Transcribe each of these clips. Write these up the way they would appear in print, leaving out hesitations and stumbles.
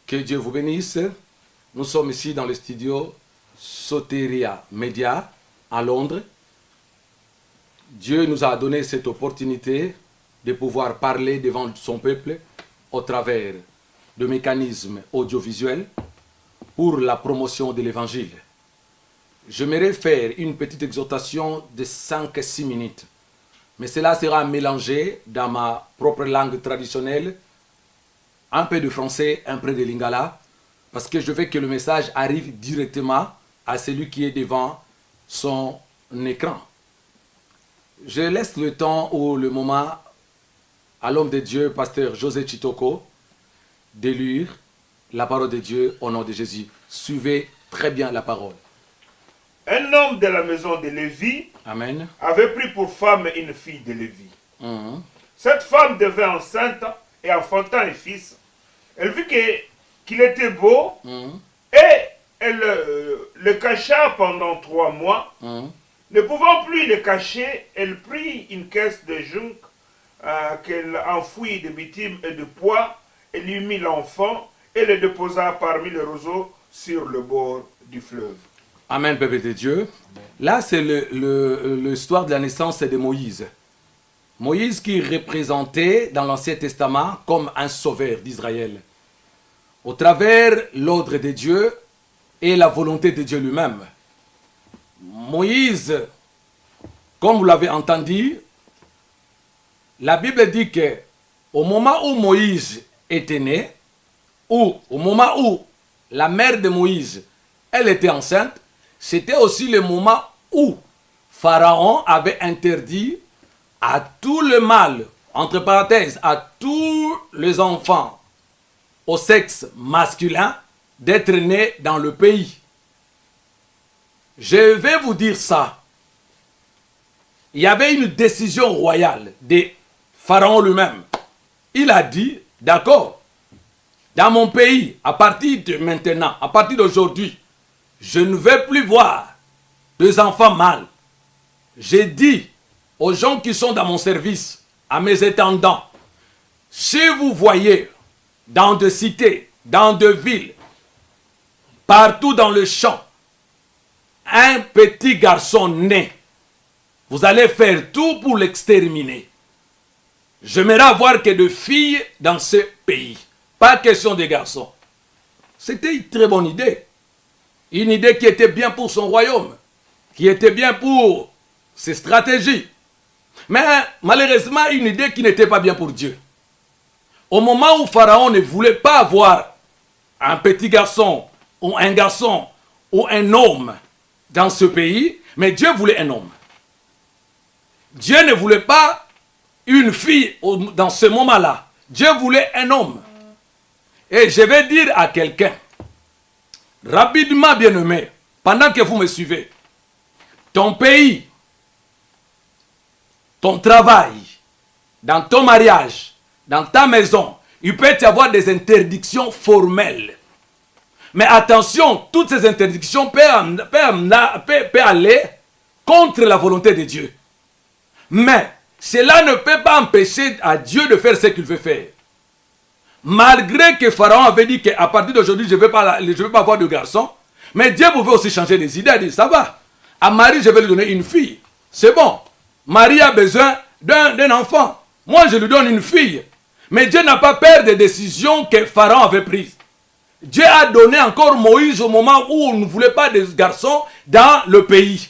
Que Dieu vous bénisse. Nous sommes ici dans le studio Soteria Media à Londres. Dieu nous a donné cette opportunité de pouvoir parler devant son peuple au travers de mécanismes audiovisuels pour la promotion de l'évangile. J'aimerais faire une petite exhortation de 5-6 minutes, mais cela sera mélangé dans ma propre langue traditionnelle, un peu de français, un peu de lingala, parce que je veux que le message arrive directement à celui qui est devant son écran. Je laisse le temps ou le moment à l'homme de Dieu, pasteur José Chitoko, de lire la parole de Dieu au nom de Jésus. Suivez très bien la parole. Un homme de la maison de Lévi Amen. avait pris pour femme une fille de Lévi. Cette femme devint enceinte et enfanta un fils. Elle vit qu'il était beau et elle le cacha pendant 3 mois. Ne pouvant plus le cacher, elle prit une caisse de jonc qu'elle enfouit de bitume et de pois et lui mit l'enfant et le déposa parmi les roseaux sur le bord du fleuve. Amen, peuple de Dieu. Là, c'est l'histoire de la naissance de Moïse. Moïse qui est représenté dans l'Ancien Testament comme un sauveur d'Israël. Au travers l'ordre de Dieu et la volonté de Dieu lui-même. Moïse, comme vous l'avez entendu, la Bible dit que au moment où Moïse était né, ou au moment où la mère de Moïse, elle était enceinte, c'était aussi le moment où Pharaon avait interdit à tout le mâle, entre parenthèses, à tous les enfants au sexe masculin d'être nés dans le pays. Je vais vous dire ça. Il y avait une décision royale de Pharaon lui-même. Il a dit, d'accord, dans mon pays, à partir de maintenant, à partir d'aujourd'hui, je ne vais plus voir des enfants mâles. J'ai dit aux gens qui sont dans mon service, à mes étendants, si vous voyez dans des cités, dans des villes, partout dans le champ, un petit garçon né, vous allez faire tout pour l'exterminer. J'aimerais avoir que de filles dans ce pays. Pas question de garçons. C'était une très bonne idée. Une idée qui était bien pour son royaume. Qui était bien pour ses stratégies. Mais malheureusement, une idée qui n'était pas bien pour Dieu. Au moment où Pharaon ne voulait pas avoir un petit garçon ou un homme dans ce pays, mais Dieu voulait un homme. Dieu ne voulait pas une fille dans ce moment-là. Dieu voulait un homme. Et je vais dire à quelqu'un, rapidement bien-aimé, pendant que vous me suivez, ton pays, ton travail, dans ton mariage, dans ta maison, il peut y avoir des interdictions formelles. Mais attention, toutes ces interdictions peuvent aller contre la volonté de Dieu. Mais cela ne peut pas empêcher à Dieu de faire ce qu'il veut faire. Malgré que Pharaon avait dit qu'à partir d'aujourd'hui, je ne vais pas avoir de garçon, mais Dieu pouvait aussi changer les idées. Il a dit, ça va, à Marie, je vais lui donner une fille. C'est bon. Marie a besoin d'un enfant. Moi, je lui donne une fille. Mais Dieu n'a pas peur des décisions que Pharaon avait prises. Dieu a donné encore Moïse au moment où on ne voulait pas de garçons dans le pays.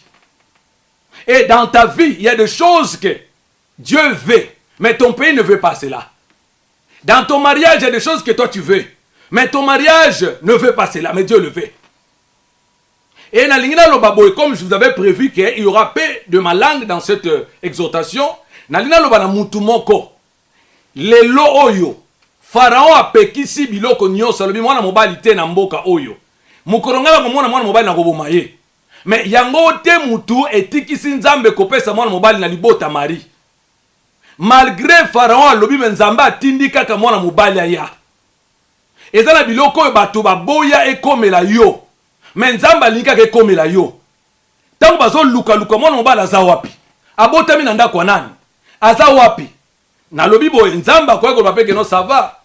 Et dans ta vie, il y a des choses que Dieu veut, mais ton pays ne veut pas cela. Dans ton mariage, il y a des choses que toi tu veux, mais ton mariage ne veut pas cela, mais Dieu le veut. Et comme je vous avais prévu qu'il y aura paix de ma langue dans cette exhortation, lelo oyo Pharaon apekisi biloko nyonso alobi mwana mobali te na mboka oyo mukorongala ko mwana mobali na koboma ye mais yango te mutu etikisi nzambe kopesa mwana mobali na libota Marie malgré Pharaon alobi nzambe atindi kaka mwana mobali aya ezala biloko oyo bato baboya ekomela yo mais nzambe alingi kaka ekomela yo tango bazo luka mwana mobali aza wapi abotami na ndako nani aza wapi nalobi boye nzamba kwa ko bapeke no ça va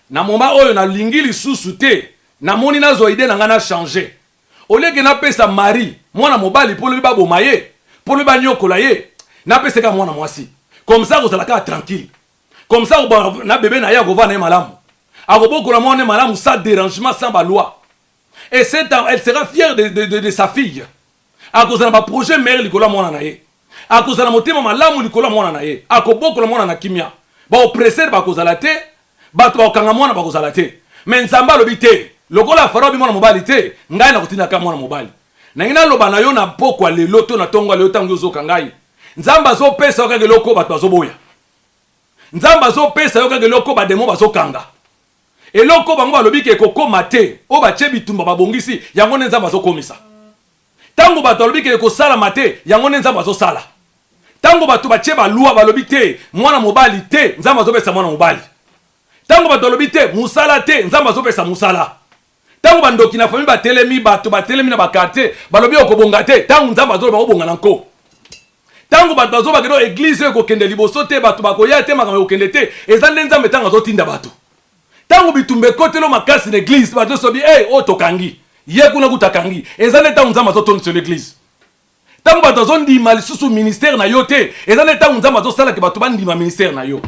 na moment oyo na lingi lisusu te na moni nazo idée na ngana changer au lieu que na pesa mari mwana mobali pour lui ba bomaye pour lui ba nyokola ye na pesa ka mwana mwasi comme ça vous allez tranquille comme ça na bébé na ya go va na malamu akoboko la mwana malamu sans dérangement sans ba loi et elle sera fière de sa fille à cause de ba projet mère likola mwana na ye à cause de la motema malamu likola mwana na ye akoboko la mwana na kimia ba oppresseur ba cause la te ba to kanga mwana ba cause la te mais nzamba lobité lokola faro bi mwana mobali te ngai na kutina ka mwana mobali na ngina loba na yo na pokwa lelo to na tongo lelo tango zo kangai nzamba zo pesa yo kage loko bato zo boya nzamba zo pesa yo kage loko ba demo bazo kanga eloko bango balobi ke kokoma te o ba chebi tumba babongisi yango nzamba zo komisa tango bato balobi ke ko sala mate yango nzamba zo sala tango bato ba cheba lua balobi te mwana mobali te nzamba zo pesa mwana mobali tango bato balobi te musala te nzamba zo pesa musala tango bandoki na famille batelemi bato batelemi na bakarte balobi okobonga te tango nzamba zo ba obonga nanko tango bato bazo bakeno église ko kende liboso te bato bakoya te makambo okende te ezande nzambe tango zo tinda bato tango bitumbe kotelo makasi na église bato sobi o tokangi ye kuna kutakangi ezande tango nzamba zo toni sur l'église tango bato zo ndima lisusu ministère na yo te ezande tango nzamba zo sala ke bato bandima ministère na yo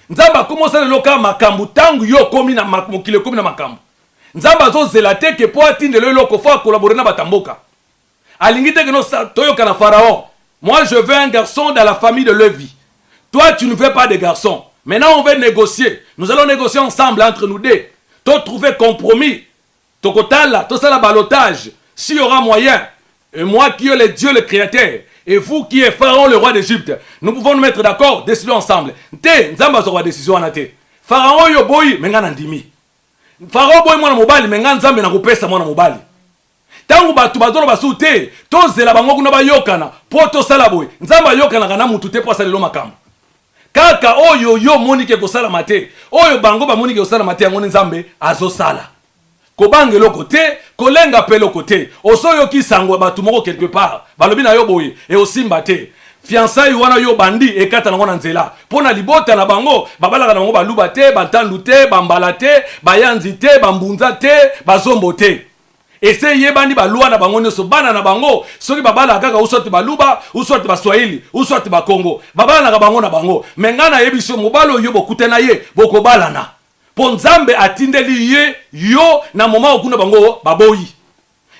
nzamba komosa lelo ka makambo tango yo komi na mokile komi na makambo nzamba zo zela te ke po atinde lelo ko fa collaborer na batamboka alingi te ke no toyoka na pharaon. Moi, je veux un garçon dans la famille de Lévi. Toi, tu ne veux pas de garçon. Maintenant, on veut négocier. Nous allons négocier ensemble entre nous deux. Toi, trouver compromis. Tokotala, tout ça, la balotage. S'il y aura moyen, et moi qui est le Dieu, le Créateur, et vous qui êtes Pharaon, le roi d'Égypte, nous pouvons nous mettre d'accord, décider ensemble. Te, nzamba zo décision na te. Pharaon yo boy, menga ndimi. Pharaon boy mwana mobali, menga nzambe na kupesa mwana mobali. Tangu batu bazolo basute tozela bango kuna bayokana po tosala boy nzamba yokana kana mutu te po asalelo makambo kaka oyo yo monike ko sala mate oyo bango ba monike ko sala mate yango nzambe azosala ko bangelo kote kolenga pelo kote osoyo kisango batu moko quelque part balobi na yo boy e osimba te fiançailles wana yo bandi ekata na ngona nzela pona libota na bango babala na bango baluba te batandu te bambala te bayanzi te bambunza te bazombo te. Essayez bandi balua na bango nyoso bana na bango soki babala kaka usoti baluba usoti baswahili usoti bakongo babala na bango na bango mengana yebisho mobalo yo bokute na ye bokobalana po nzambe atindeli ye yo na moma okuna bango baboyi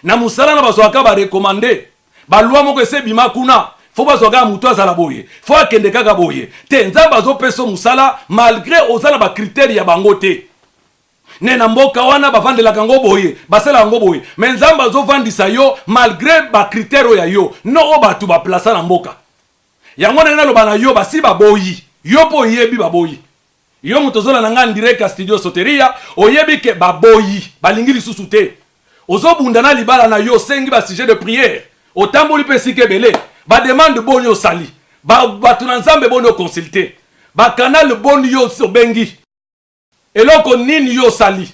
na musala na bazwaka ba recommander balua moko ese bima kuna fo bazwaka mutu azala boye fo akende kaka boye te nzambe azopeso musala malgré ozala ba critères ya bango te. Nena mboka wana bavandelaka ngo boye basala ngo boye mais nzamba azovandisa yo malgré ba critère ya yo no o batu ba placer na mboka yango na loba na yo basi baboyi yo po yebi baboyi yo mutozola na ngani direct studio soteria oyebi ke baboyi balingi lisusu te ozobunda na libala na yo sengi ba sujet de prière otamboli pesike belé ba demande bonyo sali ba batu na nzambe bonyo consulter ba canal bonyo so bengi eloko nini yo sali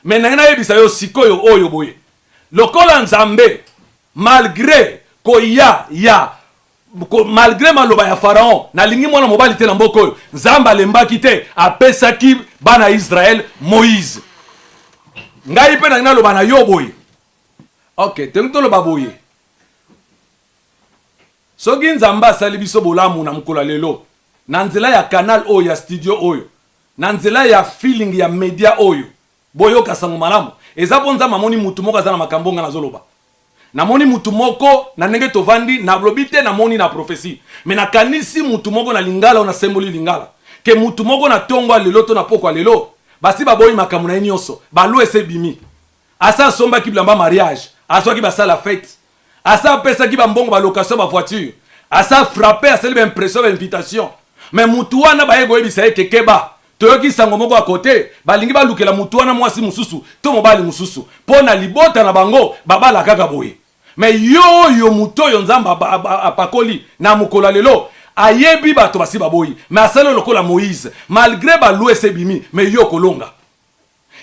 menana yebisa yo sikoyo oyo boye lokola nzambe malgré malgré maloba ya pharaon na lingi mwana mobali te na mboko oyo nzamba lembaki te apesaki bana Israël Moïse ngai pe na loba na yo boye OK tengo loba boye soki nzamba sali biso bolamu na mkola lelo na nzela ya canal oyo ya studio oyo na nzela ya feeling ya media oyo boyo kasango malamu eza bonza mamoni mutu moko azana makambonga na zoloba na moni mutu moko na ndenge tovandi na blobite na moni na prophétie mais na kanisi mutu moko na lingala na symbole lingala ke mutu moko na tongo lelo to na poko lelo basi baboyi makamu na nyonso balu ese bimi asa somba ki blamba mariage asa ki basala fête asa pesa ki bambongo ba location ba voiture asa frapper asa liba impression ba invitation mais mutu wana ba yego ebisa ekekeba toyoki sango moko à côté balingi balukela mutu wana mwasi mususu to mobali mususu pona libota na bango babala kaka boye mais yo muto yo nzamba apakoli na mukola lelo ayebi bato basi baboyi mais asalo lokola Moïse malgré balue sebimi mais yo kolonga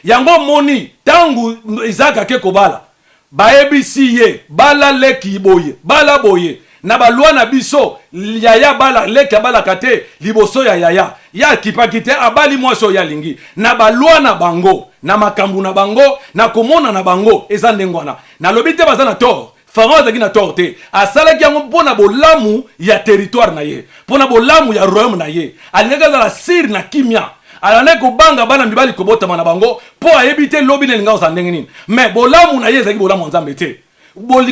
yango moni tangu Isaac ke kobala bayebi siye bala leki boye bala boye na balwa na biso yaya bala leka bala kate liboso ya yaya ya kipakite abali mwaso ya lingi na balwa na bango na makambu na bango na komona na bango eza ndengwana na lobite bazana tort Pharaon azaki na tort te asalaki yango mpona bolamu ya territoire na ye mpona bolamu ya royaume na ye alingaki azala sire na kimia alane kobanga bana mibali kobotama na bango po ayebi te lobi nelinga oza ndenge nini me bolamu na ye ezalaki bolamu ya nzambe te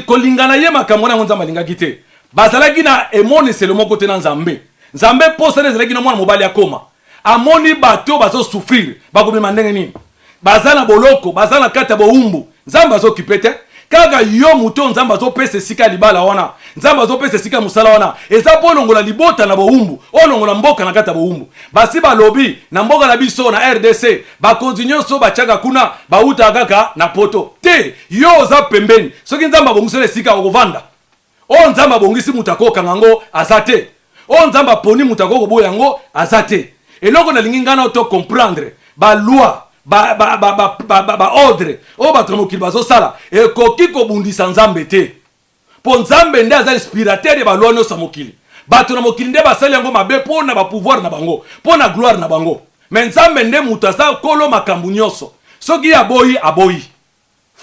kolingana ye makambo na yango nzambe alingaki te bazalaki na emoniselo moko te na nzambe nzambe posana ezalaki na mwana mobali akoma amoni bato bazosouffrir bakobima ndenge nini baza na boloko baza na kati ya bowumbu nzambe azokipe te kaka yo muto nzambe azopesa esika libala wana nzambe azopesa esika musala wana eza mpo olongola libota na bowumbu olongola mboka na kati ya bowumbu basi balobi na mboka na biso na RDC bakonzi nyonso batiaka kuna bauta kaka na poto te yo oza pembeni soki nzambe abongisela esika okovanda o nzambe abongisi mutu akokanga yango aza te o nzambe aponi mutu akokoboya yango aza te eloko nalingi ngana to comprendre baloi ba ordre o bato na mokili bazosala ekoki kobundisa nzambe te po nzambe nde aza inspirateur ya baloi nyonso ya mokili bato na mokili nde basali yango mabe mpo na bapouvoir na bango mpo na gloire na bango me nzambe nde mutu aza kolo makambo nyonso soki aboyi aboyi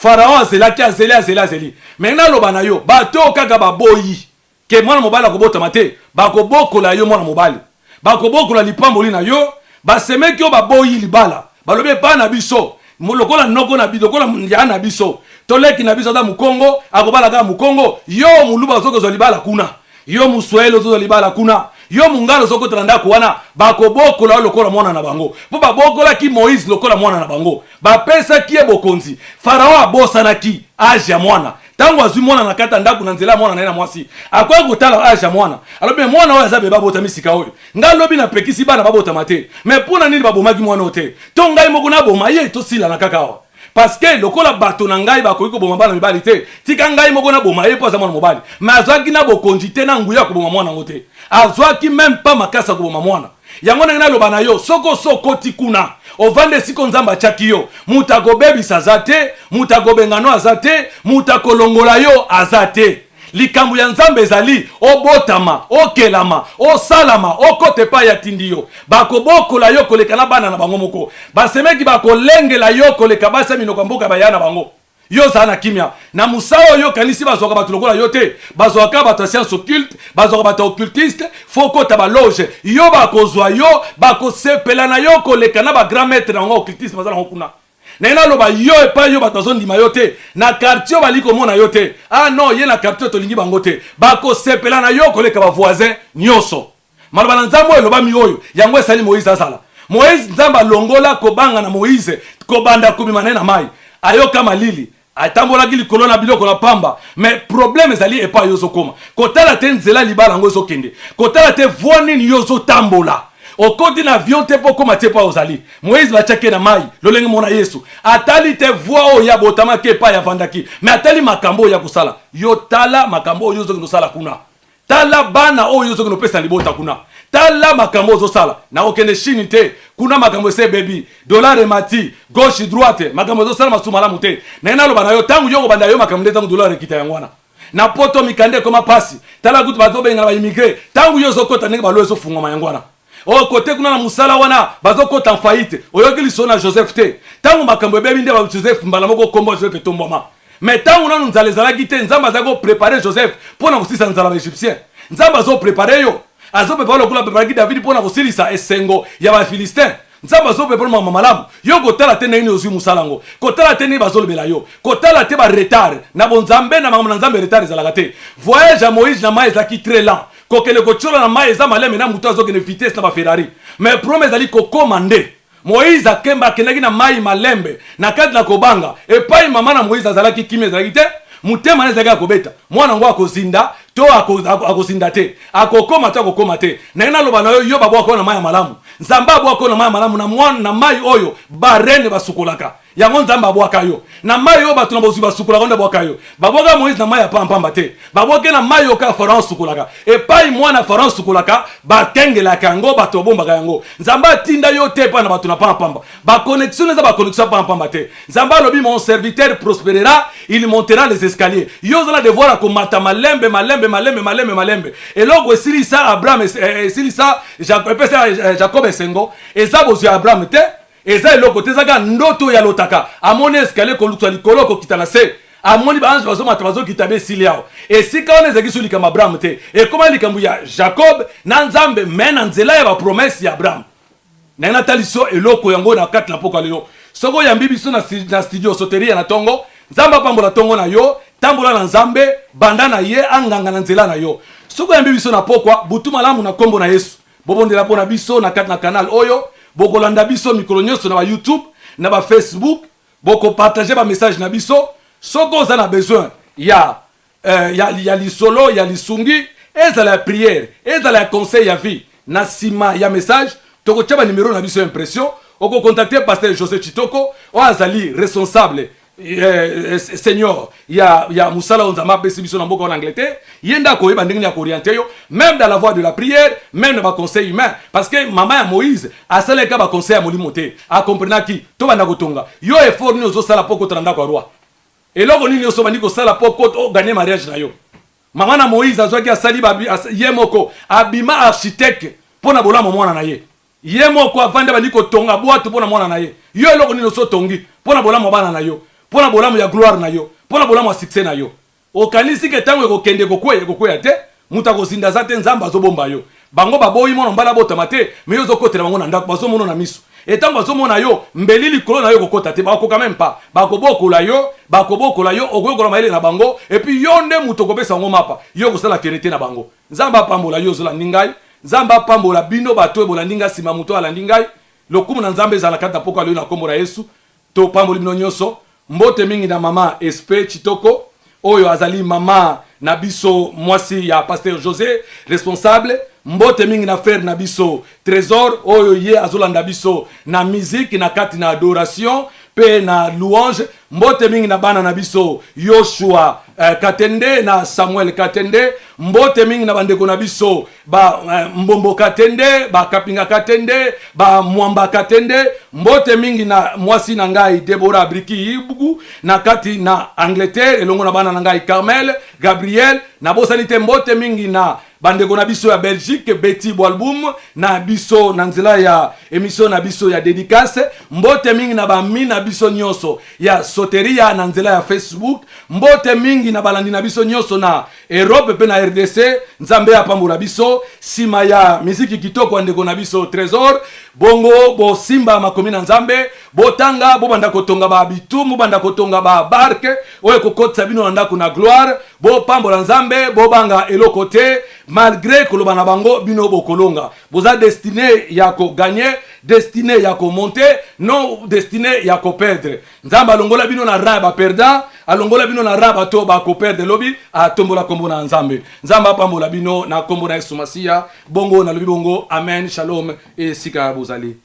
Pharaon azelaki azeli me naloba na yo bato kaka baboyi ke mwana mobali akobotama te bakobokola yo mwana mobali bakobokola lipamboli na yo basemeki yo baboyi libala balobe pa na biso lokola noko na biso lokola ya na biso toleki na biso da mukongo akobala ka mukongo yo muluba ozokozwa libala kuna yo muswahili ozozwa libala kuna yo mungalo ozokotela ndako wana bakobokola lokola mwana na bango po babokolaki Moïse lokola mwana na bango bapesaki ye bokonzi Pharaon abosanaki age ya mwana tango azwi mwana na kata ndako na nzela mwana na ye na mwasi akoya kotala age ya mwana alobi mwana oyo aza be babota misika oyo ngai lobi na pekisi bana babotama te me mpona nini babomaki mwana oyo te to ngai moko naboma ye tosila na kaka awa parce que lokola bato na ngai bakoki koboma bana mibali te tika ngai moko naboma ye mpo aza mwana mobali me azwaki na bokonzi te na nguya koboma mwana yango te azwaki meme mpa makasi koboma mwana yango ndenge naloba na yo soko sokoti kuna ovanda esika nzambe atiaki yo mutu akobebisa aza te mutu akobengano aza te mutu akolongola yo aza te likambo ya nzambe ezali obotama okelama osalama okota epai ya tindi yo bakobokola yo koleka na bana na bango moko basemeki bakolengela yo koleka basi ya minoko ya mboka baya na bango yo za na kimia na musao yo kanisi bazwaka bato lokola yo te bazwaka bato ya science occulte bazwaka bato occultiste fokota baloge yo bakozwa yo bakosepela na yo koleka na bagrand maître na bango occultiste baza nango kuna na naloba yo epai yo bato bazondima yo te na quartier bali komona yo te ah non ye na quartier tolingi bango te bakosepela na yo koleka bavoisin nyonso maloba na nzambe oyo elobami oyo yango esali Moïse asala Moïse nzambe alongola kobanga na Moïse kobanda kobima naye na mai ayoka malili atambolaki likolo na biloko na pamba mais problème ezali epai yo ozokoma kotala te nzela libala yango ezokende kotala te voi nini yo ozotambola okoti na avion te mpo koma te mpo ozali Moïse batiaki na mai lolenge mona Yesu atali te voi oyo ya botamaki epai avandaki mais atali makambo oyo ya kosala yo tala makambo oyo ozokende osala kuna tala bana oyo ozokende opesa libota kuna tala makambo ozosala na okende Chine te kuna makambo ese bebi dollar emati gauche droite makambo ozosala masu malamu te na naloba na yo tangu yo kobanda yo makambo nde tangu dollar ekita yango wana na poto mikande koma pasi tala kutu bazobengana ba immigré tangu yo zokota ndenge balo ezofungwa yango wana o kote kuna na musala wana bazokota faillite oyoki liso na Joseph te tangu makambo ebebi nde ba Joseph mbala moko kombo Joseph etomboma mais tangu nanu nzala ezalaki te nzambe azako préparer Joseph mpona kosisa nzala ba Egyptien nzambe azo préparer yo azo prepare lokola preparaki David mpona kosilisa esengo ya ba Philistin nzambe azo prepare mama malamu yo kotala te nini ozwi musalango kotala te nini bazolobela yo kotala te ba retard na bonzambe na makambo na nzambe retard ezalaka te voyage ya Moïse na mai ezalaki très lent kokele kochola na mai eza maleme na mutu azokende vitesse na ba Ferrari mais problème ezali kokoma nde Moïse akendaki na mai malembe na kati na kobanga epai mama na Moïse azalaki kimia ezalaki te mutema na ezalaki akobeta mwana ngo akozinda to akozinda te akokoma to akokoma te na naloba na yo babwaka na mai ya malamu nzamba abwaka na mai ya malamu na mwana na mai oyo barene basukolaka yango nzambe abwaka yo na mai oyo bato na bozwi basukolaka nde abwaka yo babwaka Moïse na mai ya pampamba te babwake na mai oyo Faraon sukolaka epai mwana Faraon sukolaka bakengelaka yango bato babombaka yango nzambe atinda yo te epai na bato na pampamba baconnexion eza baconnexion ya pampamba te nzambe alobi mon serviteur prospérera il montera les escaliers yo ozala devoir akomata malembe eloko esilisa Abraham esilisa Jacob esengo eza bozwi ya Abraham te eza eloko te ezaka ndoto ya lotaka amoni escalier koluka likolo kokita na se amoni baange bazomata bazokita be esili awa esika wana ezalaki so likambo Abraham te ekoma likambo ya Jacob na nzambe me na nzela ya bapromese ya Abraham na natali so eloko yango na kati na poko lelo soko oyambi biso na studio soteria na tongo nzambe apambola tongo na yo tambola na nzambe banda na ye anganga na nzela na yo soko oyambi biso na pokwa butu malamu na kombo na Yesu bobondela mpona biso na kati na canal oyo bokolanda biso mikolo nyonso na ba YouTube na ba Facebook bokopartage ba message na biso soko oza na besoin ya lisolo ya lisungi ezala ya prière ezala ya conseil ya vie na sima ya message tokotia ba numéro na biso impression oko contacter pasteur José Chitoko o azali responsable seigneur ya musala onzama pesi biso na mboka en Angleterre yenda ko yeba ndenge ya orienter yo même dans la voie de la prière même dans ba conseil humain parce que maman ya Moïse asaleka ba conseil ya molimo te a comprendre ki to banda kotonga yo effort ni ozo sala poko tanda kwa roi eloko nini oso bandi ko sala poko o gagner mariage na yo maman na Moïse azwaki asali ye moko abima architecte pona bolamo mwana na ye ye moko avande bandi ko tonga boato pona mwana na ye yo eloko nini oso tongi pona bolamo bana na yo pona bolamu ya gloire na yo pona bolamu ya succès na yo okanisi ke tango ekokende kokwea te muta kozinda za te nzamba azobomba yo bango baboyi mona mbala botama te me yo zokotela bango na ndako bazomona na miso etango bazomona yo mbeli likolo na yo kokota te bakoka même pas bakobokola yo okoyokola mayele na bango epuis yo nde mutu okopesa bango mapa yo kosala kerete na bango nzamba apambola yo ozolandi ngai nzamba apambola bino bato ebolandi ngai nsima mutu alandi ngai lokumu na nzambe ezala kati na poko aloyo na kombo na Yesu topamboli bino nyonso mbote mingi na mama Espe Chitoko oyo azali mama na biso mwasi ya pasteur José responsable mbote mingi na frère na biso Trésor oyo ye azolanda biso na musique na kati na adoration pe na louange mbote mingi na bana na biso Yoshua Katende na Samuel Katende mbote mingi na bandeko na biso ba Mbombo Katende ba Kapinga Katende ba Mwamba Katende mbote mingi na mwasi na ngai Deborah Briki Ibugu na kati na Angleterre elongo na bana na ngai Carmel Gabriel na bosanite mbote mingi na bandeko na biso ya Belgique Betty Boalboum na biso na nzela ya émission na biso ya dédicace mbote mingi na bami na biso nyonso ya soteria na nzela ya Facebook mbote mingi na balandi na biso nyonso na Europe pe na RDC nzambe ya pambola biso sima ya miziki kitoko ndeko na biso Trésor bongo bo simba makomi na nzambe botanga bo banda kotonga ba bitumu banda kotonga ba barke oyo kokotsa bino na ndako na gloire bo pambola nzambe bo banga eloko te malgré koloba na bango bino bokolonga boza destiné ya ko gagner destiné ya ko monter non destiné ya ko perdre nzamba longola bino na rang ba perdant alongola bino na rang bato ba ko perdre lobi atombola kombo na nzambe nzamba pambola bino na kombo na Yesu Masia bongo na lobi bongo amen shalom et sika bozali